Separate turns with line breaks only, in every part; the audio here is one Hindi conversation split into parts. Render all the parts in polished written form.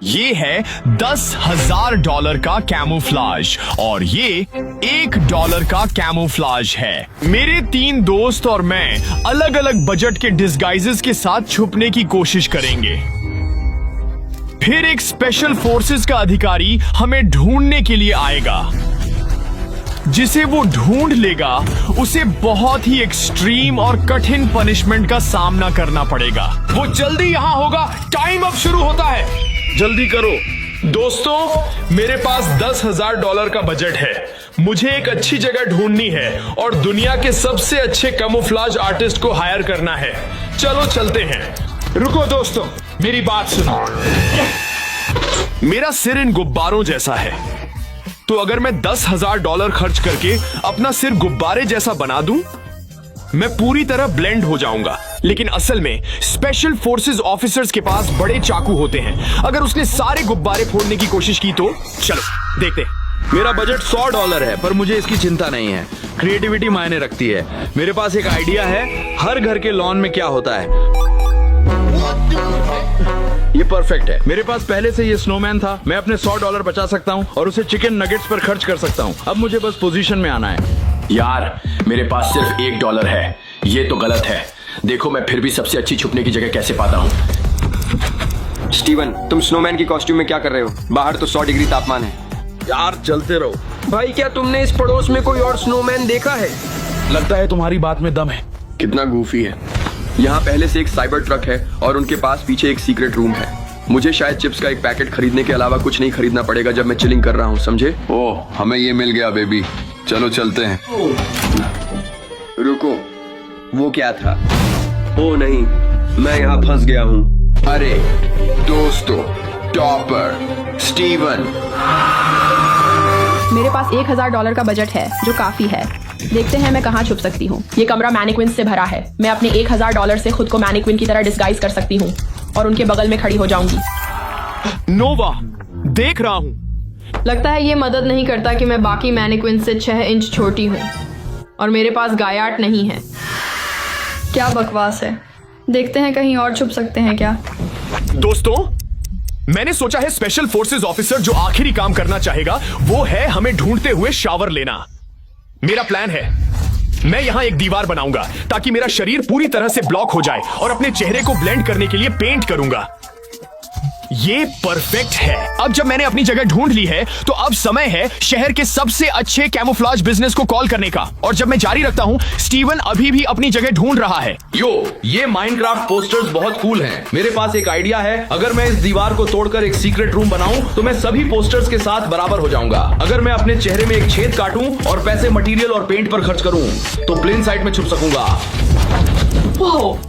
ये है $10,000 का कैमोफ्लाज और ये $1 का कैमोफ्लाज है। मेरे 3 दोस्त और मैं अलग अलग बजट के डिस्गाइजेस के साथ छुपने की कोशिश करेंगे। फिर एक स्पेशल फोर्सेस का अधिकारी हमें ढूंढने के लिए आएगा। जिसे वो ढूंढ लेगा उसे बहुत ही एक्सट्रीम और कठिन पनिशमेंट का सामना करना पड़ेगा। वो जल्दी यहां होगा, टाइम अब शुरू होता है। जल्दी करो दोस्तों, मेरे पास $10,000 का बजट है। मुझे एक अच्छी जगह ढूंढनी है और दुनिया के सबसे अच्छे कैमोफ्लाज आर्टिस्ट को हायर करना है। चलो चलते हैं।
रुको दोस्तों, मेरी बात सुनो।
मेरा सिर इन गुब्बारों जैसा है, तो अगर मैं $10,000 खर्च करके अपना सिर गुब्बारे जैसा बना दूं, मैं पूरी तरह ब्लेंड हो जाऊंगा। लेकिन असल में स्पेशल फोर्सेस ऑफिसर्स के पास बड़े चाकू होते हैं। अगर उसने सारे गुब्बारे फोड़ने की कोशिश की तो चलो देखते हैं।
मेरा बजट $100 है, पर मुझे इसकी चिंता नहीं है। क्रिएटिविटी मायने रखती है। मेरे पास एक आइडिया है, हर घर के लॉन में क्या होता है। ये परफेक्ट है। मेरे पास पहले से ये स्नोमैन था। मैं अपने $100 बचा सकता हूँ और उसे चिकन नगेट्स पर खर्च कर सकता हूँ। अब मुझे बस पोजीशन में आना है।
यार, मेरे पास सिर्फ $1 है। ये तो गलत है। देखो मैं फिर भी सबसे अच्छी छुपने की जगह कैसे पाता हूँ।
स्टीवन, तुम स्नोमैन की कॉस्ट्यूम में क्या कर रहे हो? बाहर तो 100 डिग्री तापमान है।
यार चलते रहो।
भाई, क्या तुमने इस पड़ोस में कोई और स्नोमैन देखा है?
लगता है तुम्हारी बात में दम है।
कितना गूफी है। यहाँ पहले से एक साइबर ट्रक है और उनके पास पीछे एक सीक्रेट रूम है। मुझे शायद चिप्स का एक पैकेट खरीदने के अलावा कुछ नहीं खरीदना पड़ेगा जब मैं चिलिंग कर रहा हूँ, समझे?
ओह, हमें ये मिल गया बेबी। चलो चलते हैं।
रुको, वो क्या था? ओ नहीं, मैं यहाँ फंस गया हूँ।
अरे दोस्तों, टॉपर स्टीवन।
मेरे पास $1,000 का बजट है, जो काफी है। देखते हैं मैं कहाँ छुप सकती हूँ। ये कमरा मैनिक्विन से भरा है। मैं अपने $1,000 से खुद को मैनिक्विन की तरह डिस्गाइज कर सकती हूँ और उनके बगल में खड़ी हो जाऊंगी।
नोवा, देख रहा हूँ।
लगता है ये मदद नहीं करता कि मैं बाकी मैनिक्विन से 6 इंच छोटी हूँ और मेरे पास गायाट नहीं है। क्या बकवास है। देखते हैं कहीं और छुप सकते हैं क्या।
दोस्तों, मैंने सोचा है स्पेशल फोर्सेस ऑफिसर जो आखिरी काम करना चाहेगा वो है हमें ढूंढते हुए शावर लेना। मेरा प्लान है, मैं यहां एक दीवार बनाऊंगा ताकि मेरा शरीर पूरी तरह से ब्लॉक हो जाए और अपने चेहरे को ब्लेंड करने के लिए पेंट करूंगा। ये परफेक्ट है। अब जब मैंने अपनी जगह ढूंढ ली है तो अब समय है शहर के सबसे अच्छे कैमोफ्लाज बिजनेस को कॉल करने का। और जब मैं जारी रखता हूं, स्टीवन अभी भी अपनी जगह ढूंढ रहा है।
ये माइनक्राफ्ट पोस्टर्स बहुत कूल हैं। मेरे पास एक आइडिया है। अगर मैं इस दीवार को तोड़कर एक सीक्रेट रूम बनाऊं तो मैं सभी पोस्टर्स के साथ बराबर हो जाऊंगा। अगर मैं अपने चेहरे में एक छेद काटूं और पैसे मटेरियल और पेंट पर खर्च करूं तो प्लेन साइड में छुप सकूंगा।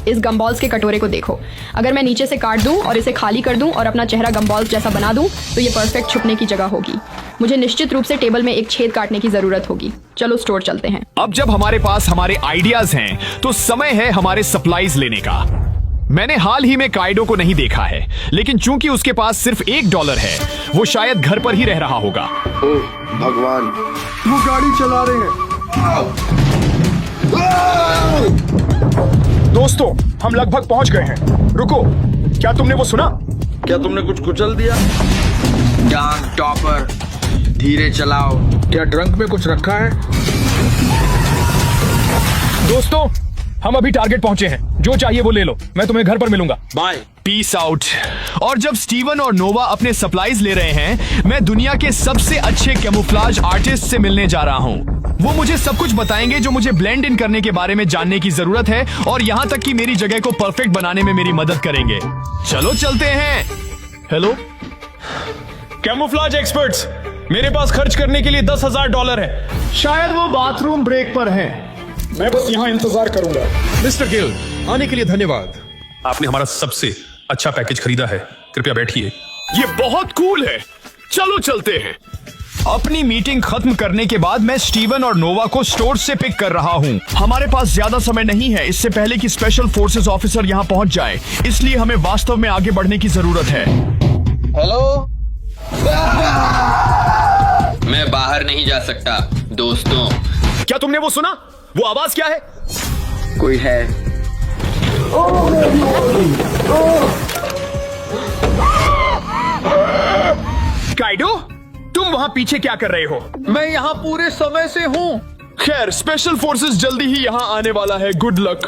इस गमबॉल्स के कटोरे को देखो। अगर मैं नीचे से काट दूं और इसे खाली कर दूं और अपना चेहरा गमबॉल्स जैसा बना दूं तो ये परफेक्ट छुपने की जगह होगी। मुझे निश्चित रूप से टेबल में एक छेद काटने की जरूरत होगी। चलो स्टोर चलते हैं।
अब जब हमारे पास हमारे आइडियाज हैं तो समय है हमारे सप्लाईज लेने का। मैंने हाल ही में काइडो को नहीं देखा है, लेकिन चूंकि उसके पास सिर्फ $1 है, वो शायद घर पर ही रह रहा होगा।
ओह भगवान,
वो गाड़ी चला रहे हैं। दोस्तों, हम लगभग पहुंच गए हैं। रुको, क्या तुमने वो सुना?
क्या तुमने कुछ कुचल दिया?
डार्क टॉपर, धीरे चलाओ।
क्या ट्रंक में कुछ रखा है? दोस्तों, हम अभी टारगेट पहुंचे हैं। जो चाहिए वो ले लो। मैं तुम्हें घर पर मिलूंगा।
बाय।
Peace out. और जब स्टीवन और नोवा अपने सप्लाईज ले रहे हैं, मैं दुनिया के सबसे अच्छे कैमोफ्लाज आर्टिस्ट से मिलने जा रहा हूँ। वो मुझे सब कुछ बताएंगे जो मुझे ब्लेंड इन करने के बारे में जानने की जरूरत है और यहाँ तक कि मेरी जगह को परफेक्ट बनाने में मेरी मदद करेंगे। चलो चलते हैं।
हेलो कैमोफ्लाज एक्सपर्ट्स, मेरे पास खर्च करने के लिए $10,000 है। शायद वो बाथरूम ब्रेक पर हैं। मैं बस यहाँ इंतजार करूंगा।
मिस्टर गिल, आने के लिए धन्यवाद। आपने हमारा सबसे अच्छा पैकेज खरीदा है। कृपया बैठिए।
ये बहुत कूल है। चलो चलते हैं। अपनी मीटिंग खत्म करने के बाद मैं स्टीवन और नोवा को स्टोर से पिक कर रहा हूँ। हमारे पास ज्यादा समय नहीं है इससे पहले कि स्पेशल फोर्सेस ऑफिसर यहाँ पहुँच जाए, इसलिए हमें वास्तव में आगे बढ़ने की जरूरत है।
हेलो, मैं बाहर नहीं जा सकता। दोस्तों,
क्या तुमने वो सुना? वो आवाज क्या है?
कोई है।
काइडो, तुम वहां पीछे क्या कर रहे हो?
मैं यहाँ पूरे समय से हूँ।
खैर, स्पेशल फोर्सेस जल्दी ही यहाँ आने वाला है। Good luck.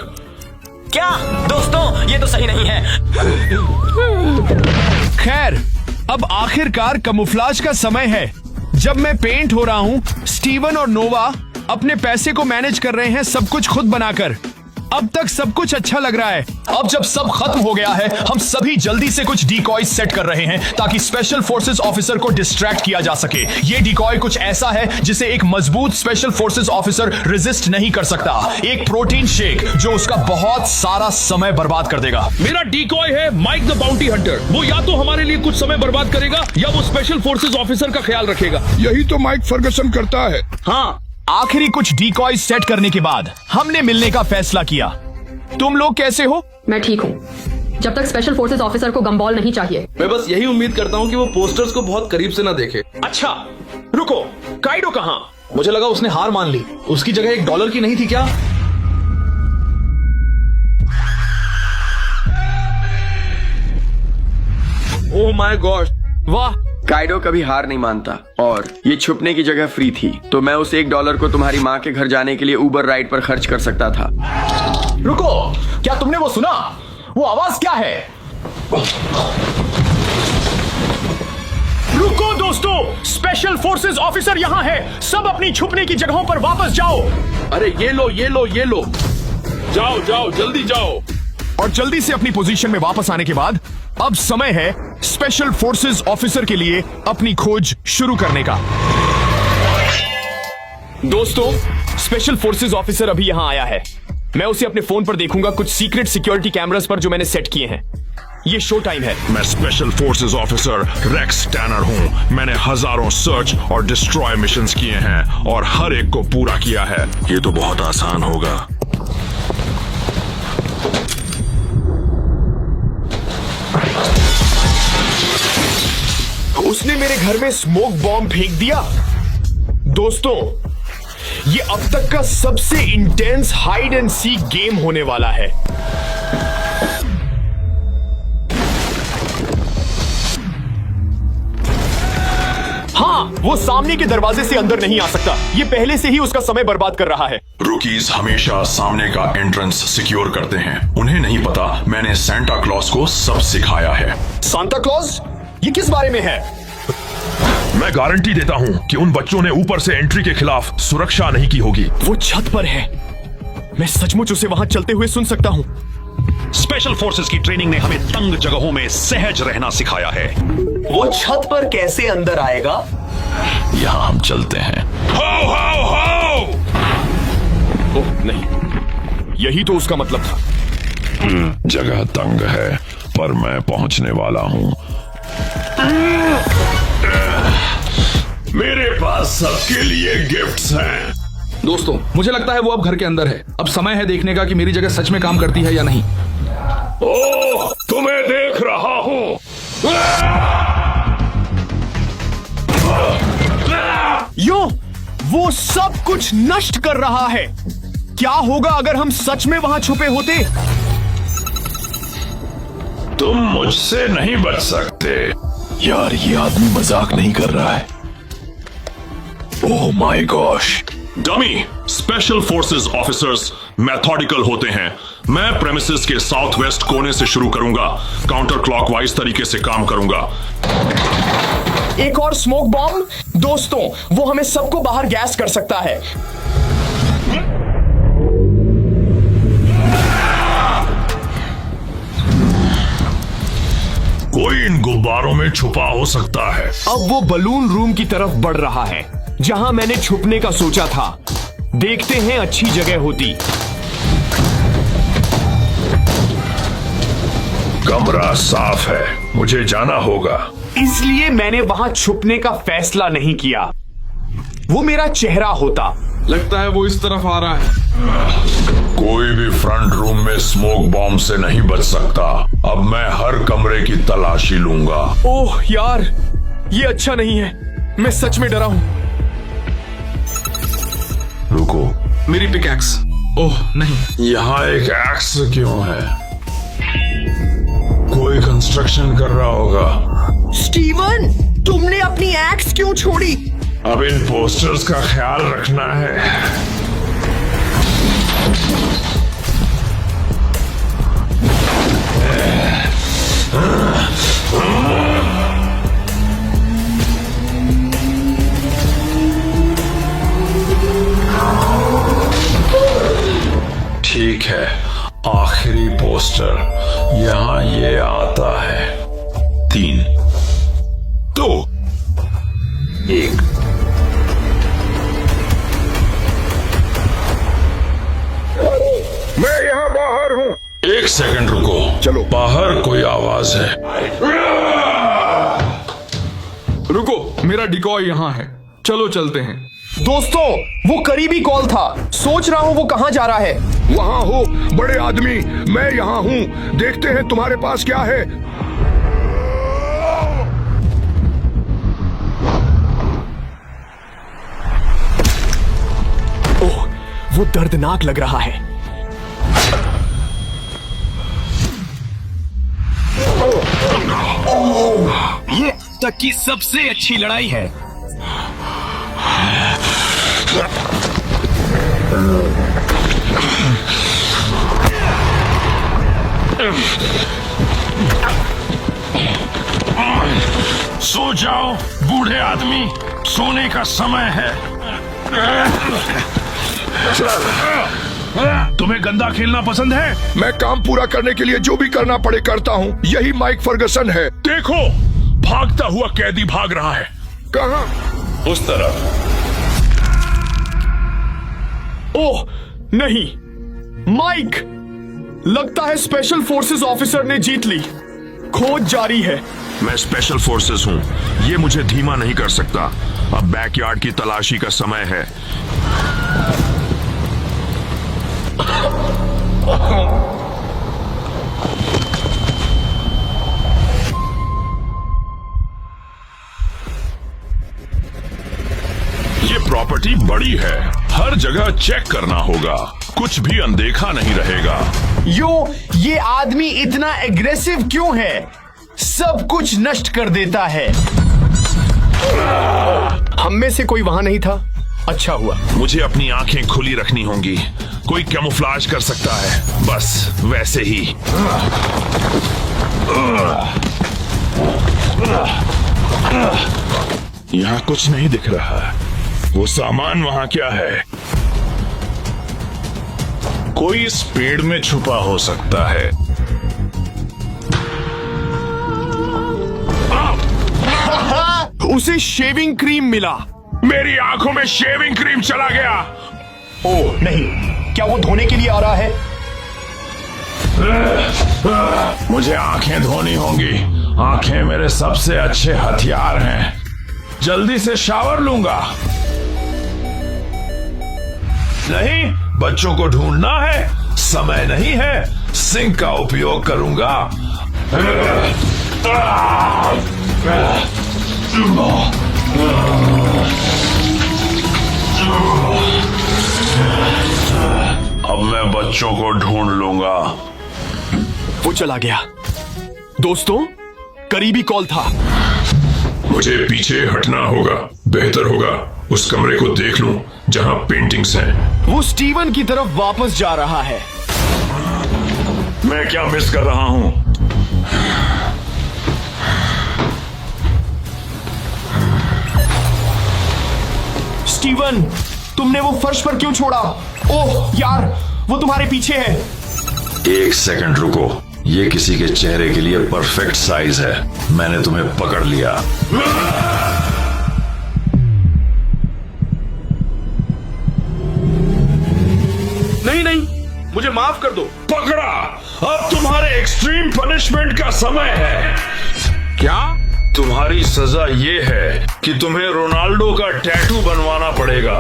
क्या दोस्तों, ये तो सही नहीं है।
खैर, अब आखिरकार कमुफ्लाज का समय है। जब मैं पेंट हो रहा हूँ, स्टीवन और नोवा अपने पैसे को मैनेज कर रहे हैं, सब कुछ खुद बनाकर। अब तक सब कुछ अच्छा लग रहा है। अब जब सब खत्म हो गया है, हम सभी जल्दी से कुछ डिकॉय सेट कर रहे हैं ताकि स्पेशल फोर्सेस ऑफिसर को डिस्ट्रैक्ट किया जा सके। ये डिकॉय कुछ ऐसा है जिसे एक मजबूत स्पेशल फोर्सेस ऑफिसर रेजिस्ट नहीं कर सकता। एक प्रोटीन शेक जो उसका बहुत सारा समय बर्बाद कर देगा।
मेरा डिकॉय है माइक द बाउंटी हंटर। वो या तो हमारे लिए कुछ समय बर्बाद करेगा या वो स्पेशल फोर्सेस ऑफिसर का ख्याल रखेगा।
यही तो माइक फर्गसन करता है।
हाँ, आखिरी कुछ डिकॉय सेट करने के बाद हमने मिलने का फैसला किया। तुम लोग कैसे हो?
मैं ठीक हूँ। जब तक स्पेशल फोर्सेस ऑफिसर को गम्बॉल नहीं चाहिए।
मैं बस यही उम्मीद करता हूँ कि वो पोस्टर्स को बहुत करीब से ना देखे।
अच्छा, रुको, काइडो कहाँ?
मुझे लगा उसने हार मान ली। उसकी जगह $1 की नहीं थी क्या?
ओह माय गॉड,
वाह,
काइडो कभी हार नहीं मानता और ये छुपने की जगह फ्री थी, तो मैं उस $1 को तुम्हारी माँ के घर जाने के लिए उबर राइड पर खर्च कर सकता था।
रुको, क्या तुमने वो सुना? वो आवाज क्या है? रुको दोस्तों, स्पेशल फोर्सेस ऑफिसर यहाँ है। सब अपनी छुपने की जगहों पर वापस जाओ।
अरे ये लो, ये लो, ये लो। जाओ जाओ, जल्दी जाओ।
और जल्दी से अपनी पोजीशन में वापस आने के बाद अब समय है स्पेशल फोर्सेस ऑफिसर के लिए अपनी खोज शुरू करने का। दोस्तों, स्पेशल फोर्सेस ऑफिसर अभी यहां आया है। मैं उसे अपने फोन पर देखूंगा, कुछ सीक्रेट सिक्योरिटी कैमरास पर जो मैंने सेट किए हैं। ये शो टाइम है।
मैं special forces officer Rex Tanner हूँ। मैंने हजारों सर्च और डिस्ट्रॉय मिशंस किए हैं और हर एक को पूरा किया है। ये तो बहुत आसान होगा।
उसने मेरे घर में स्मोक बॉम्ब फेंक दिया। दोस्तों, ये अब तक का सबसे intense hide and seek game होने वाला है। हाँ, वो सामने के दरवाजे से अंदर नहीं आ सकता। ये पहले से ही उसका समय बर्बाद कर रहा है।
रुकीज हमेशा सामने का एंट्रेंस सिक्योर करते हैं। उन्हें नहीं पता मैंने सांता क्लॉज को सब सिखाया है।
Santa Claus? ये किस बारे में है?
मैं गारंटी देता हूँ कि उन बच्चों ने ऊपर से एंट्री के खिलाफ सुरक्षा नहीं की होगी।
वो छत पर है। मैं सचमुच उसे वहां चलते हुए सुन सकता हूँ।
स्पेशल फोर्सेस की ट्रेनिंग ने हमें तंग जगहों में सहज रहना सिखाया है।
वो छत पर कैसे अंदर आएगा?
यहाँ हम चलते हैं। हो हो हो!
ओह नहीं, यही तो उसका मतलब था।
जगह तंग है, पर मैं पहुंचने वाला हूँ। मेरे पास सबके लिए गिफ्ट्स हैं।
दोस्तों, मुझे लगता है वो अब घर के अंदर है। अब समय है देखने का कि मेरी जगह सच में काम करती है या नहीं।
ओह, तुम्हें देख रहा हूँ।
यो, वो सब कुछ नष्ट कर रहा है। क्या होगा अगर हम सच में वहां छुपे होते?
तुम मुझसे नहीं बच सकते।
यार, ये आदमी मजाक नहीं कर रहा है। Oh my gosh.
Dummy, special forces officers methodical होते हैं। मैं प्रेमिसेस के साउथ वेस्ट कोने से शुरू करूंगा, काउंटर क्लॉकवाइज तरीके से काम करूंगा।
एक और स्मोक बॉम्ब? दोस्तों, वो हमें सबको बाहर गैस कर सकता है।
कोई इन गुब्बारों में छुपा हो सकता है।
अब वो बलून रूम की तरफ बढ़ रहा है, जहां मैंने छुपने का सोचा था। देखते हैं अच्छी जगह होती।
कमरा साफ है, मुझे जाना होगा।
इसलिए मैंने वहां छुपने का फैसला नहीं किया। वो मेरा चेहरा होता।
लगता है वो इस तरफ आ रहा है।
कोई भी फ्रंट रूम में स्मोक बॉम्ब से नहीं बच सकता। अब मैं हर कमरे की तलाशी लूंगा।
ओह यार, ये अच्छा नहीं है। मैं सच में डरा हूं।
रुको,
मेरी पिकैक्स। ओह नहीं,
यहाँ एक एक्स क्यों है? कोई कंस्ट्रक्शन कर रहा होगा।
स्टीवन, तुमने अपनी एक्स क्यों छोड़ी?
अब इन पोस्टर्स का ख्याल रखना है। ठीक है, आखिरी पोस्टर यहां ये आता है। 3, 2, 1।
मैं यहाँ बाहर हूँ।
1 सेकंड रुको।
चलो।
बाहर कोई आवाज है।
रुको, मेरा डिकॉय यहाँ है। चलो चलते हैं।
दोस्तों, वो करीबी कॉल था। सोच रहा हूँ वो कहाँ जा रहा है।
वहाँ हो बड़े आदमी, मैं यहाँ हूँ। देखते हैं तुम्हारे पास क्या है।
ओह, वो दर्दनाक लग रहा है। ये तक की सबसे अच्छी लड़ाई है।
सो जाओ बूढ़े आदमी, सोने का समय है। तुम्हें गंदा खेलना पसंद है?
मैं काम पूरा करने के लिए जो भी करना पड़े करता हूँ। यही माइक फर्गसन है।
देखो, भागता हुआ कैदी भाग रहा है।
कहाँ?
उस तरफ।
ओह नहीं, माइक! लगता है स्पेशल फोर्सेस ऑफिसर ने जीत ली। खोज जारी है।
मैं स्पेशल फोर्सेस हूँ, ये मुझे धीमा नहीं कर सकता। अब बैकयार्ड की तलाशी का समय है। ये प्रॉपर्टी बड़ी है, हर जगह चेक करना होगा। कुछ भी अनदेखा नहीं रहेगा।
ये आदमी इतना एग्रेसिव क्यों है? सब कुछ नष्ट कर देता है। हम में से कोई वहां नहीं था। अच्छा हुआ।
मुझे अपनी आंखें खुली रखनी होंगी। कोई कैमोफ्लाज कर सकता है, बस वैसे ही। यहाँ कुछ नहीं दिख रहा। वो सामान वहां क्या है? कोई इस पेड़ में छुपा हो सकता है।
उसे शेविंग क्रीम मिला।
मेरी आंखों में शेविंग क्रीम चला गया।
ओह नहीं, क्या वो धोने के लिए आ रहा है?
मुझे आंखें धोनी होंगी। आंखें मेरे सबसे अच्छे हथियार हैं। जल्दी से शावर लूंगा। नहीं, बच्चों को ढूंढना है, समय नहीं है। सिंक का उपयोग करूंगा। अब मैं बच्चों को ढूंढ लूंगा।
वो चला गया। दोस्तों, करीबी कॉल था।
मुझे पीछे हटना होगा। बेहतर होगा उस कमरे को देख लूं जहां पेंटिंग्स हैं।
वो स्टीवन की तरफ वापस जा रहा है।
मैं क्या मिस कर रहा हूं?
स्टीवन, तुमने वो फर्श पर क्यों छोड़ा? ओह यार, वो तुम्हारे पीछे है।
1 सेकंड रुको। ये किसी के चेहरे के लिए परफेक्ट साइज है। मैंने तुम्हें पकड़ लिया।
नहीं नहीं, मुझे माफ कर दो।
पकड़ा। अब तुम्हारे एक्सट्रीम पनिशमेंट का समय है।
क्या?
तुम्हारी सजा ये है कि तुम्हें रोनाल्डो का टैटू बनवाना पड़ेगा।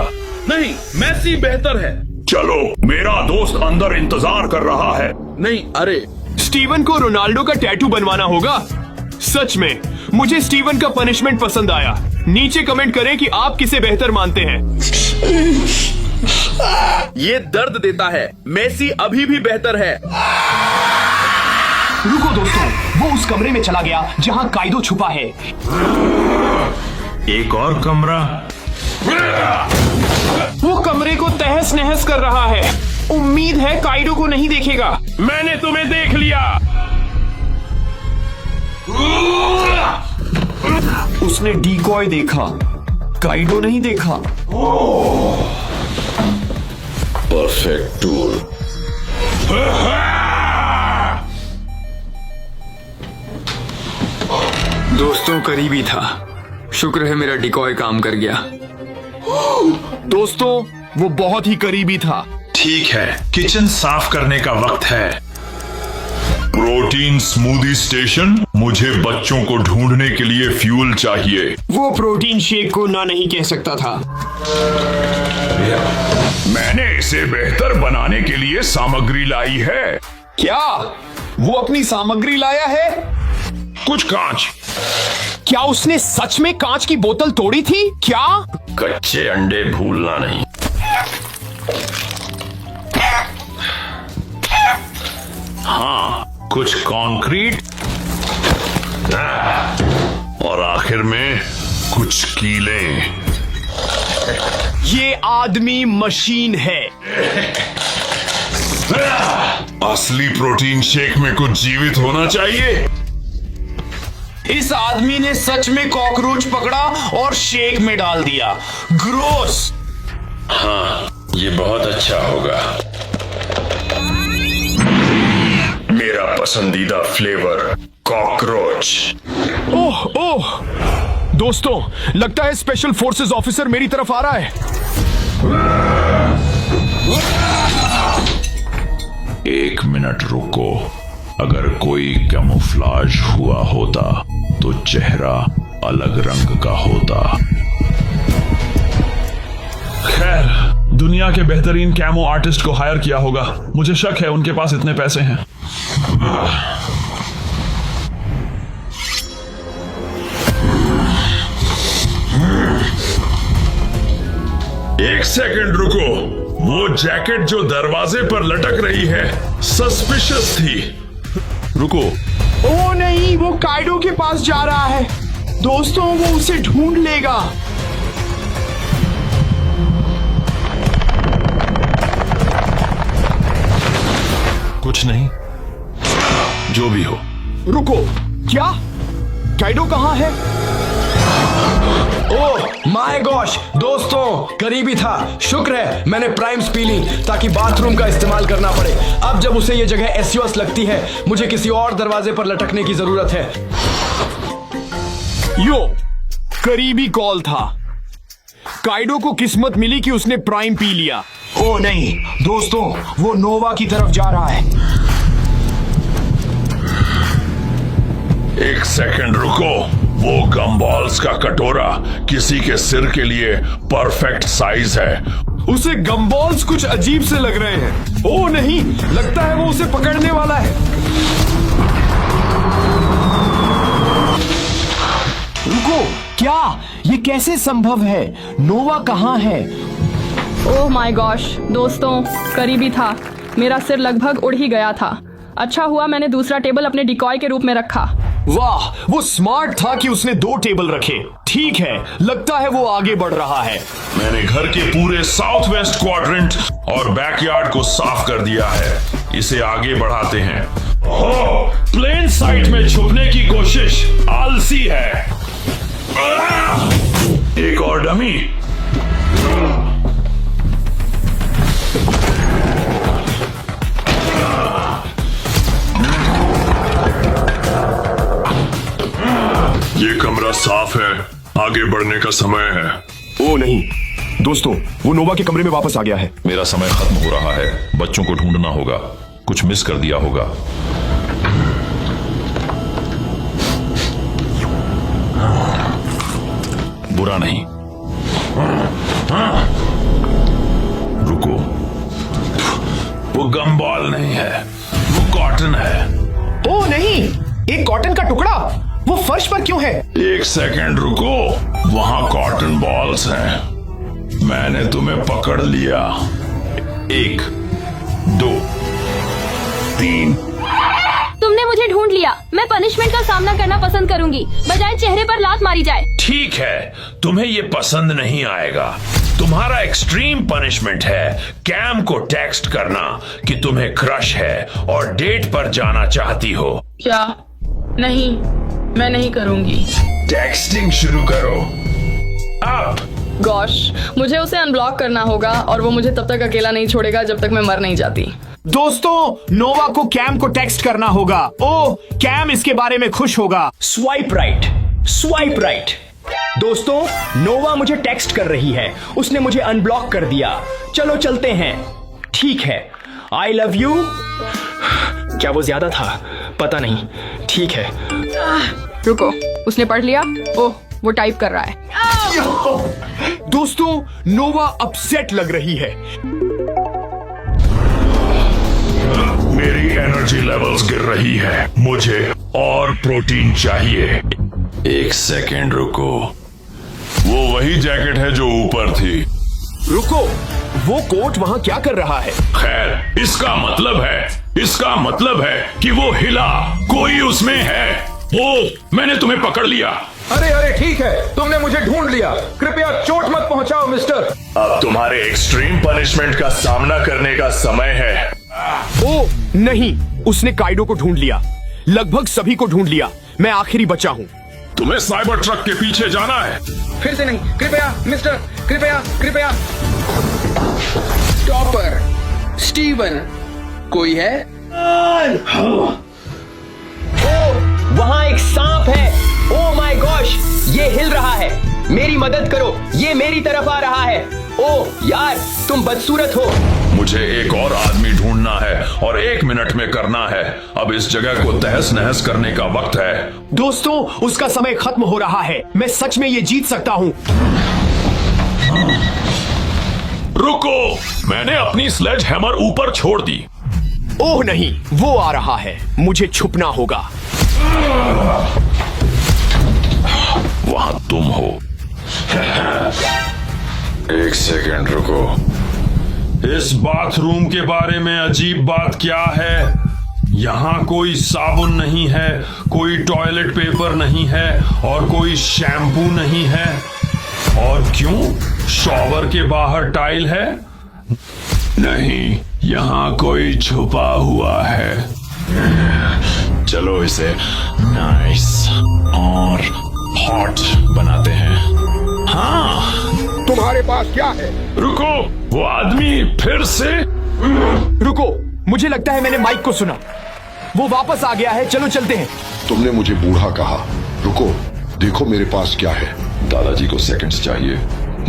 नहीं, मेसी बेहतर है।
चलो, मेरा दोस्त अंदर इंतजार कर रहा है।
नहीं, अरे
स्टीवन को रोनाल्डो का टैटू बनवाना होगा। सच में मुझे स्टीवन का पनिशमेंट पसंद आया। नीचे कमेंट करें कि आप किसे बेहतर मानते हैं।
ये दर्द देता है। मेसी अभी भी बेहतर है।
रुको दोस्तों, वो उस कमरे में चला गया जहां काइदो छुपा है।
एक और कमरा।
वो कमरे को तहस नहस कर रहा है। उम्मीद है काइडो को नहीं देखेगा।
मैंने तुम्हें देख लिया।
उसने डीकॉय देखा, काइडो नहीं देखा।
Perfect tool.
दोस्तों, करीबी था। शुक्र है मेरा डिकॉय काम कर गया।
दोस्तों, वो बहुत ही करीबी था।
ठीक है, किचन साफ करने का वक्त है। प्रोटीन स्मूदी स्टेशन, मुझे बच्चों को ढूंढने के लिए फ्यूल चाहिए।
वो प्रोटीन शेक को ना नहीं कह सकता था।
मैंने इसे बेहतर बनाने के लिए सामग्री लाई है।
क्या वो अपनी सामग्री लाया है?
कुछ कांच।
क्या उसने सच में कांच की बोतल तोड़ी थी? क्या?
कच्चे अंडे भूलना नहीं। हाँ, कुछ कंक्रीट और आखिर में कुछ कीलें।
ये आदमी मशीन है।
असली प्रोटीन शेक में कुछ जीवित होना चाहिए।
इस आदमी ने सच में कॉकरोच पकड़ा और शेक में डाल दिया। ग्रोस।
हाँ, ये बहुत अच्छा होगा। मेरा पसंदीदा फ्लेवर कॉकरोच।
ओह ओह, दोस्तों, लगता है स्पेशल फोर्सेस ऑफिसर मेरी तरफ आ रहा है।
एक मिनट रुको। अगर कोई कैमोफ्लाज हुआ होता तो चेहरा अलग रंग का होता। खैर, दुनिया के बेहतरीन कैमो आर्टिस्ट को हायर किया होगा। मुझे शक है उनके पास इतने पैसे हैं। एक सेकंड रुको। वो जैकेट जो दरवाजे पर लटक रही है सस्पिशियस थी। रुको।
ओ नहीं, वो काइडो के पास जा रहा है। दोस्तों, वो उसे ढूंढ लेगा।
कुछ नहीं, जो भी हो।
रुको, क्या? काइडो कहाँ है?
ओह माय गॉश, दोस्तों, करीबी था। शुक्र है मैंने प्राइम्स पी ली ताकि बाथरूम का इस्तेमाल करना पड़े। अब जब उसे ये जगह एसयूएस लगती है, मुझे किसी और दरवाजे पर लटकने की जरूरत है।
यो, करीबी कॉल था। काइडो को किस्मत मिली कि उसने प्राइम पी लिया।
ओ नहीं, दोस्तों, वो नोवा की तरफ जा रहा है।
एक सेकंड रुको। वो गमबॉल्स का कटोरा किसी के सिर के लिए परफेक्ट साइज है।
उसे गमबॉल्स कुछ अजीब से लग रहे हैं। ओह नहीं, लगता है वो उसे पकड़ने वाला है।
रुको, क्या ये कैसे संभव है? नोवा कहाँ है?
ओह माय गॉश, दोस्तों, करीबी था। मेरा सिर लगभग उड़ ही गया था। अच्छा हुआ मैंने दूसरा टेबल अपने डिकॉय के रूप में रखा।
वाह, वो स्मार्ट था कि उसने 2 टेबल रखे। ठीक है, लगता है वो आगे बढ़ रहा है।
मैंने घर के पूरे साउथ वेस्ट क्वाड्रेंट और बैकयार्ड को साफ कर दिया है। इसे आगे बढ़ाते हैं। प्लेन साइट में छुपने की कोशिश आलसी है। एक और डमी। ये कमरा साफ है, आगे बढ़ने का समय है।
ओ नहीं, दोस्तों, वो नोवा के कमरे में वापस आ गया है।
मेरा समय खत्म हो रहा है। बच्चों को ढूंढना होगा। कुछ मिस कर दिया होगा। बुरा नहीं। रुको, वो गमबॉल नहीं है, वो कॉटन है।
ओ नहीं, एक कॉटन का टुकड़ा। वो फर्श पर क्यों है?
एक सेकंड रुको। वहां कॉटन बॉल्स हैं। मैंने तुम्हें पकड़ लिया। 1, 2, 3।
तुमने
तुमने मुझे ढूंढ लिया। मैं पनिशमेंट का सामना करना पसंद करूंगी, बजाय चेहरे पर लात मारी जाए।
ठीक है, तुम्हें ये पसंद नहीं आएगा। तुम्हारा एक्सट्रीम पनिशमेंट है कैम को टेक्स्ट करना कि तुम्हें क्रश है और डेट पर जाना चाहती हो।
क्या? नहीं, मैं नहीं करूंगी।
टेक्सटिंग शुरू करो अब।
गॉश, मुझे उसे अनब्लॉक करना होगा और वो मुझे तब तक अकेला नहीं छोड़ेगा जब तक मैं मर नहीं जाती।
दोस्तों, नोवा को कैम को टेक्स्ट करना होगा। ओह, कैम इसके बारे में खुश होगा। Swipe right, swipe right. दोस्तों, नोवा मुझे टेक्स्ट कर रही है। उसने मुझे अनब्लॉक कर दिया। चलो चलते हैं। ठीक है, आई लव यू। क्या वो ज्यादा था? पता नहीं। ठीक है।
रुको, उसने पढ़ लिया। ओह, वो टाइप कर रहा है।
दोस्तों, नोवा अपसेट लग रही है।
मेरी एनर्जी लेवल्स गिर रही है। मुझे और प्रोटीन चाहिए। एक सेकेंड रुको। वो वही जैकेट है जो ऊपर थी।
रुको, वो कोट वहां क्या कर रहा है?
खैर, इसका मतलब है कि वो हिला। कोई उसमें है। ओ, मैंने तुम्हें पकड़ लिया।
अरे ठीक है, तुमने मुझे ढूंढ लिया। कृपया चोट मत पहुंचाओ मिस्टर।
अब तुम्हारे एक्सट्रीम पनिशमेंट का सामना करने का समय है।
ओ नहीं, उसने काइडो को ढूंढ लिया। लगभग सभी को ढूंढ लिया। मैं आखिरी बचा हूँ।
तुम्हें साइबर ट्रक के पीछे जाना है।
फिर से नहीं, कृपया मिस्टर, कृपया। टॉपर, स्टीवन, कोई है?
वहाँ एक सांप है। ओ माय गॉश, ये हिल रहा है। मेरी मदद करो, ये मेरी तरफ आ रहा है। ओ यार, तुम बदसूरत हो।
मुझे एक और आदमी ढूंढना है और 1 मिनट में करना है। अब इस जगह को तहस नहस करने का वक्त है।
दोस्तों, उसका समय खत्म हो रहा है। मैं सच में ये जीत सकता हूँ।
रुको, मैंने अपनी स्लेज हैमर ऊपर छोड़ दी।
ओह नहीं, वो आ रहा है। मुझे छुपना होगा।
वहां तुम हो। एक सेकेंड रुको। इस बाथरूम के बारे में अजीब बात क्या है? यहाँ कोई साबुन नहीं है, कोई टॉयलेट पेपर नहीं है और कोई शैम्पू नहीं है। और क्यों? शॉवर के बाहर टाइल है? नहीं, यहाँ कोई छुपा हुआ है। चलो इसे नाइस और हॉट बनाते हैं। हाँ,
तुम्हारे पास क्या है?
रुको, वो आदमी फिर से।
रुको, मुझे लगता है मैंने माइक को सुना। वो वापस आ गया है। चलो चलते हैं।
तुमने मुझे बूढ़ा कहा। रुको, देखो मेरे पास क्या है।
दादाजी को सेकंड्स चाहिए।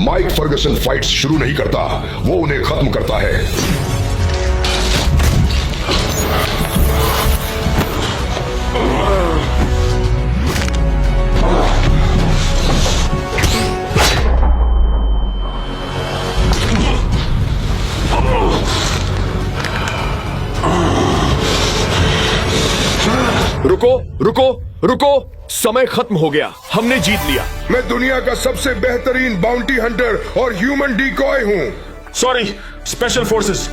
माइक फर्गसन फाइट्स शुरू नहीं करता, वो उन्हें खत्म करता है।
रुको, समय खत्म हो गया। हमने जीत लिया।
मैं दुनिया का सबसे बेहतरीन बाउंटी हंटर और ह्यूमन डिकॉय हूँ।
Sorry, special forces.